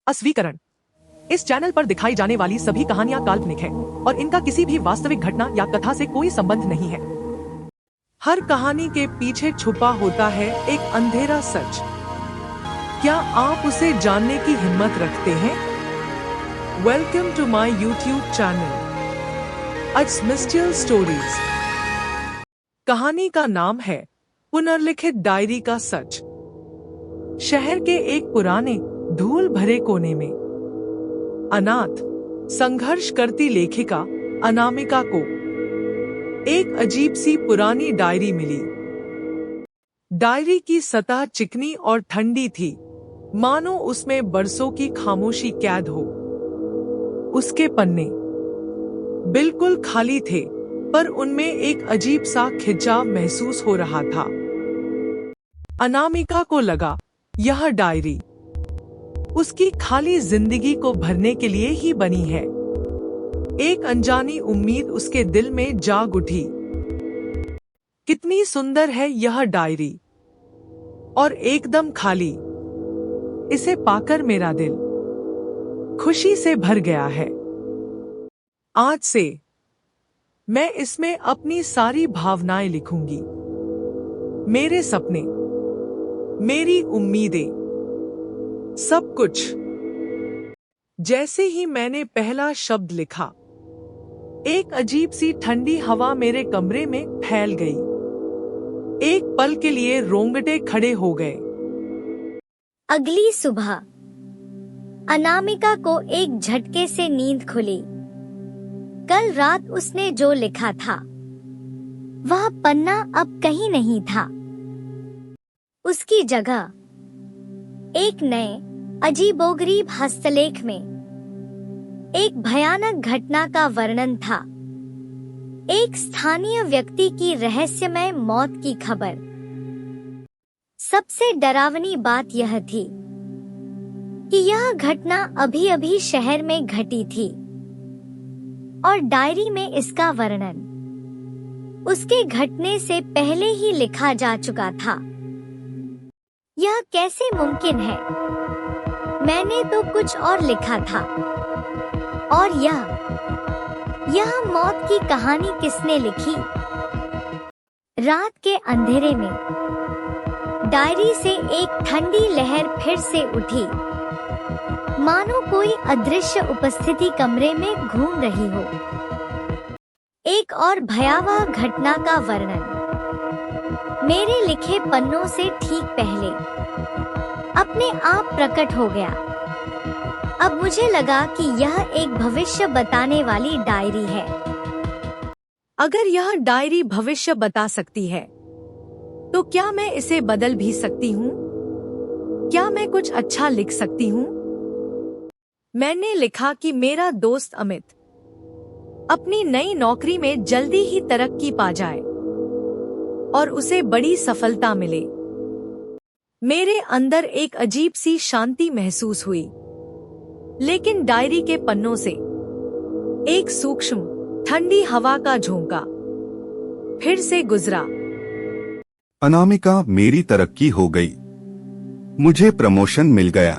अस्वीकरण। इस चैनल पर दिखाई जाने वाली सभी कहानियां काल्पनिक हैं और इनका किसी भी वास्तविक घटना या कथा से कोई संबंध नहीं है। हर कहानी के पीछे छुपा होता है एक अंधेरा सच। क्या आप उसे जानने की हिम्मत रखते हैं? Welcome to my YouTube channel it's mystical stories. कहानी का नाम है पुनर्लिखित डायरी का सच। शहर के एक पुराने धूल भरे कोने में अनाथ संघर्ष करती लेखिका अनामिका को एक अजीब सी पुरानी डायरी मिली। डायरी की सतह चिकनी और ठंडी थी, मानो उसमें बरसों की खामोशी कैद हो। उसके पन्ने बिल्कुल खाली थे, पर उनमें एक अजीब सा खिंचाव महसूस हो रहा था। अनामिका को लगा यह डायरी उसकी खाली जिंदगी को भरने के लिए ही बनी है। एक अनजानी उम्मीद उसके दिल में जाग उठी। कितनी सुंदर है यह डायरी, और एकदम खाली। इसे पाकर मेरा दिल खुशी से भर गया है। आज से मैं इसमें अपनी सारी भावनाएं लिखूंगी, मेरे सपने, मेरी उम्मीदें, सब कुछ। जैसे ही मैंने पहला शब्द लिखा, एक अजीब सी ठंडी हवा मेरे कमरे में फैल गई। एक पल के लिए रोंगटे खड़े हो गए। अगली सुबह अनामिका को एक झटके से नींद खुली। कल रात उसने जो लिखा था, वह पन्ना अब कहीं नहीं था। उसकी जगह एक नए अजीबोगरीब हस्तलेख में एक भयानक घटना का वर्णन था। एक स्थानीय व्यक्ति की रहस्यमय मौत की खबर। सबसे डरावनी बात यह थी कि यह घटना अभी-अभी शहर में घटी थी, और डायरी में इसका वर्णन उसके घटने से पहले ही लिखा जा चुका था। यह कैसे मुमकिन है? मैंने तो कुछ और लिखा था। और यह मौत की कहानी किसने लिखी? रात के अंधेरे में डायरी से एक ठंडी लहर फिर से उठी, मानो कोई अदृश्य उपस्थिति कमरे में घूम रही हो। एक और भयावह घटना का वर्णन मेरे लिखे पन्नों से ठीक पहले अपने आप प्रकट हो गया। अब मुझे लगा कि यह एक भविष्य बताने वाली डायरी है। अगर यह डायरी भविष्य बता सकती है, तो क्या मैं इसे बदल भी सकती हूँ? क्या मैं कुछ अच्छा लिख सकती हूँ? मैंने लिखा कि मेरा दोस्त अमित अपनी नई नौकरी में जल्दी ही तरक्की पा जाए और उसे बड़ी सफलता मिले। मेरे अंदर एक अजीब सी शांति महसूस हुई, लेकिन डायरी के पन्नों से एक सूक्ष्म ठंडी हवा का झोंका फिर से गुजरा। अनामिका, मेरी तरक्की हो गई, मुझे प्रमोशन मिल गया,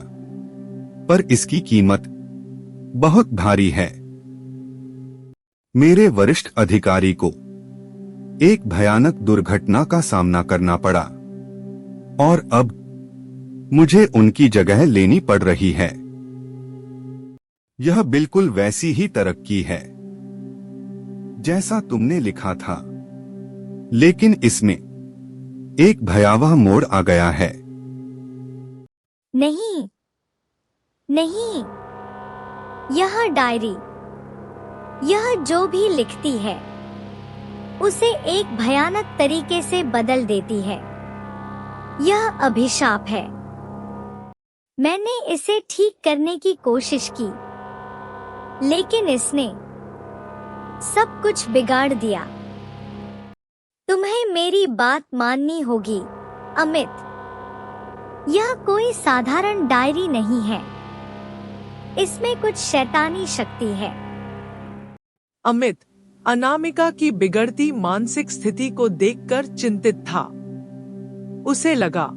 पर इसकी कीमत बहुत भारी है। मेरे वरिष्ठ अधिकारी को एक भयानक दुर्घटना का सामना करना पड़ा, और अब मुझे उनकी जगह लेनी पड़ रही है। यह बिल्कुल वैसी ही तरक्की है जैसा तुमने लिखा था, लेकिन इसमें एक भयावह मोड़ आ गया है। नहीं, नहीं, यह डायरी, यह जो भी लिखती है, उसे एक भयानक तरीके से बदल देती है। यह अभिशाप है। मैंने इसे ठीक करने की कोशिश की, लेकिन इसने सब कुछ बिगाड़ दिया। तुम्हें मेरी बात माननी होगी, अमित। यह कोई साधारण डायरी नहीं है। इसमें कुछ शैतानी शक्ति है। अमित अनामिका की बिगड़ती मानसिक स्थिति को देखकर चिंतित था। उसे लगा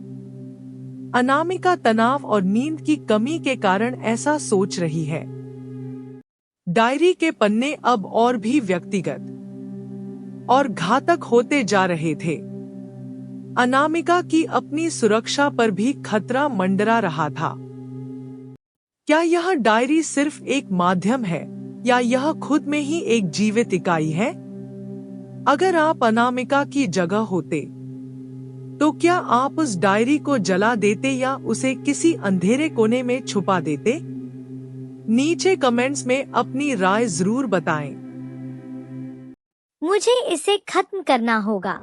अनामिका तनाव और नींद की कमी के कारण ऐसा सोच रही है। डायरी के पन्ने अब और भी व्यक्तिगत और घातक होते जा रहे थे। अनामिका की अपनी सुरक्षा पर भी खतरा मंडरा रहा था। क्या यह डायरी सिर्फ एक माध्यम है या यह खुद में ही एक जीवित इकाई है? अगर आप अनामिका की जगह होते तो क्या आप उस डायरी को जला देते या उसे किसी अंधेरे कोने में छुपा देते? नीचे कमेंट्स में अपनी राय जरूर बताएं। मुझे इसे खत्म करना होगा।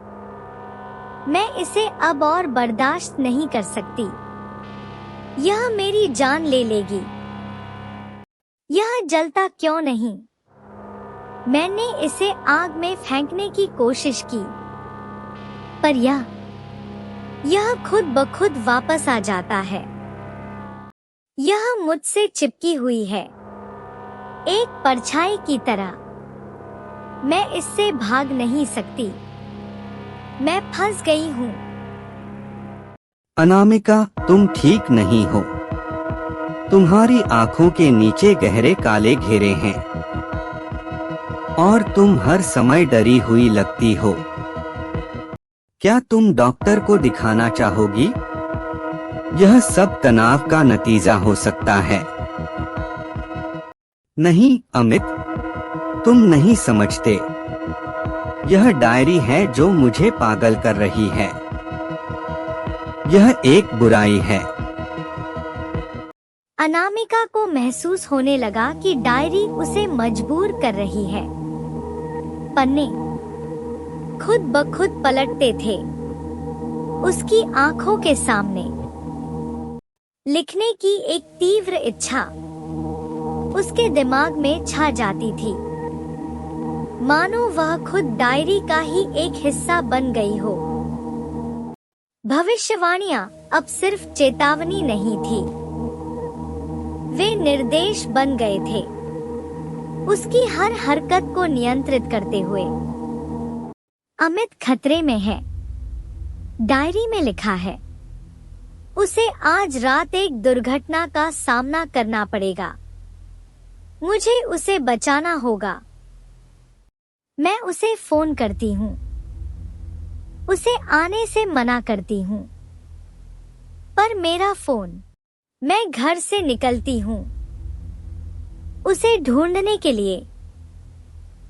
मैं इसे अब और बर्दाश्त नहीं कर सकती। यह मेरी जान ले लेगी। यह जलता क्यों नहीं? मैंने इसे आग में फेंकने की कोशिश की, पर यह खुद ब खुद वापस आ जाता है। यह मुझसे चिपकी हुई है, एक परछाई की तरह। मैं इससे भाग नहीं सकती। मैं फंस गई हूँ। अनामिका, तुम ठीक नहीं हो। तुम्हारी आंखों के नीचे गहरे काले घेरे हैं और तुम हर समय डरी हुई लगती हो। क्या तुम डॉक्टर को दिखाना चाहोगी? यह सब तनाव का नतीजा हो सकता है। नहीं अमित, तुम नहीं समझते। यह डायरी है जो मुझे पागल कर रही है। यह एक बुराई है। अनामिका को महसूस होने लगा कि डायरी उसे मजबूर कर रही है। पन्ने खुद ब खुद पलटते थे उसकी आंखों के सामने। लिखने की एक तीव्र इच्छा उसके दिमाग में छा जाती थी, मानो वह खुद डायरी का ही एक हिस्सा बन गई हो। भविष्यवाणियां अब सिर्फ चेतावनी नहीं थी, वे निर्देश बन गए थे, उसकी हर हरकत को नियंत्रित करते हुए। अमित खतरे में है। डायरी में लिखा है, उसे आज रात एक दुर्घटना का सामना करना पड़ेगा। मुझे उसे बचाना होगा। मैं उसे फोन करती हूँ, उसे आने से मना करती हूँ, पर मेरा फोन। मैं घर से निकलती हूँ उसे ढूंढने के लिए,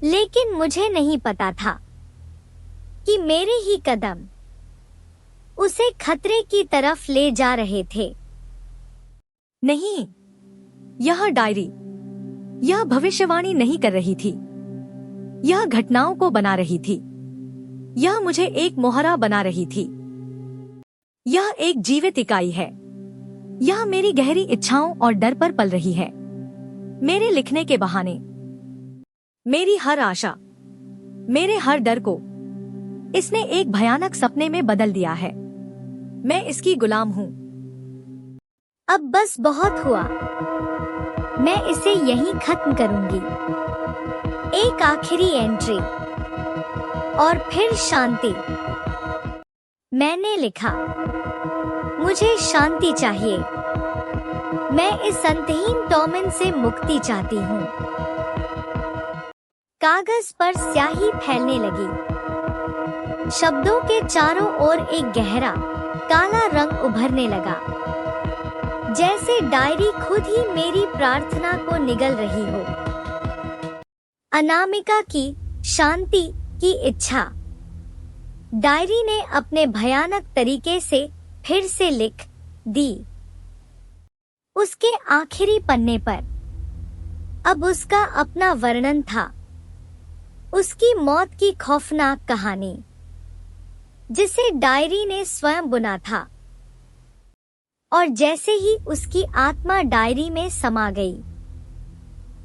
लेकिन मुझे नहीं पता था कि मेरे ही कदम उसे खतरे की तरफ ले जा रहे थे। नहीं, यह डायरी, यह भविष्यवाणी नहीं कर रही थी। यह घटनाओं को बना रही थी। यह मुझे एक मोहरा बना रही थी। यह एक जीवित इकाई है। यह मेरी गहरी इच्छाओं और डर पर पल रही है। मेरे लिखने के बहाने, मेरी हर आशा, मेरे हर डर को इसने एक भयानक सपने में बदल दिया है। मैं इसकी गुलाम हूँ। अब बस बहुत हुआ। मैं इसे यहीं खत्म करूंगी। एक आखिरी एंट्री और फिर शांति। मैंने लिखा, मुझे शांति चाहिए। मैं इस अंतहीन टॉर्मेंट से मुक्ति चाहती हूँ। कागज पर स्याही फैलने लगी। शब्दों के चारों ओर एक गहरा काला रंग उभरने लगा, जैसे डायरी खुद ही मेरी प्रार्थना को निगल रही हो। अनामिका की शांति की इच्छा। डायरी ने अपने भयानक तरीके से फिर से लिख दी। उसके आखिरी पन्ने पर अब उसका अपना वर्णन था, उसकी मौत की खौफनाक कहानी, जिसे डायरी ने स्वयं बुना था। और जैसे ही उसकी आत्मा डायरी में समा गई,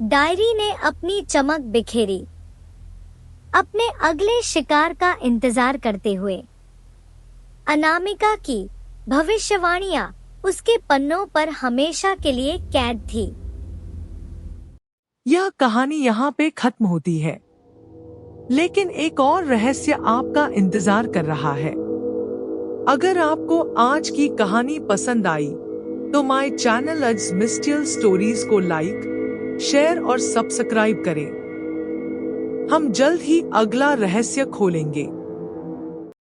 डायरी ने अपनी चमक बिखेरी, अपने अगले शिकार का इंतजार करते हुए। अनामिका की भविष्यवाणियां उसके पन्नों पर हमेशा के लिए कैद थी। यह कहानी यहाँ पे खत्म होती है, लेकिन एक और रहस्य आपका इंतजार कर रहा है। अगर आपको आज की कहानी पसंद आई तो माय चैनल अज मिस्टियल स्टोरीज को लाइक, शेयर और सब्सक्राइब करें। हम जल्द ही अगला रहस्य खोलेंगे।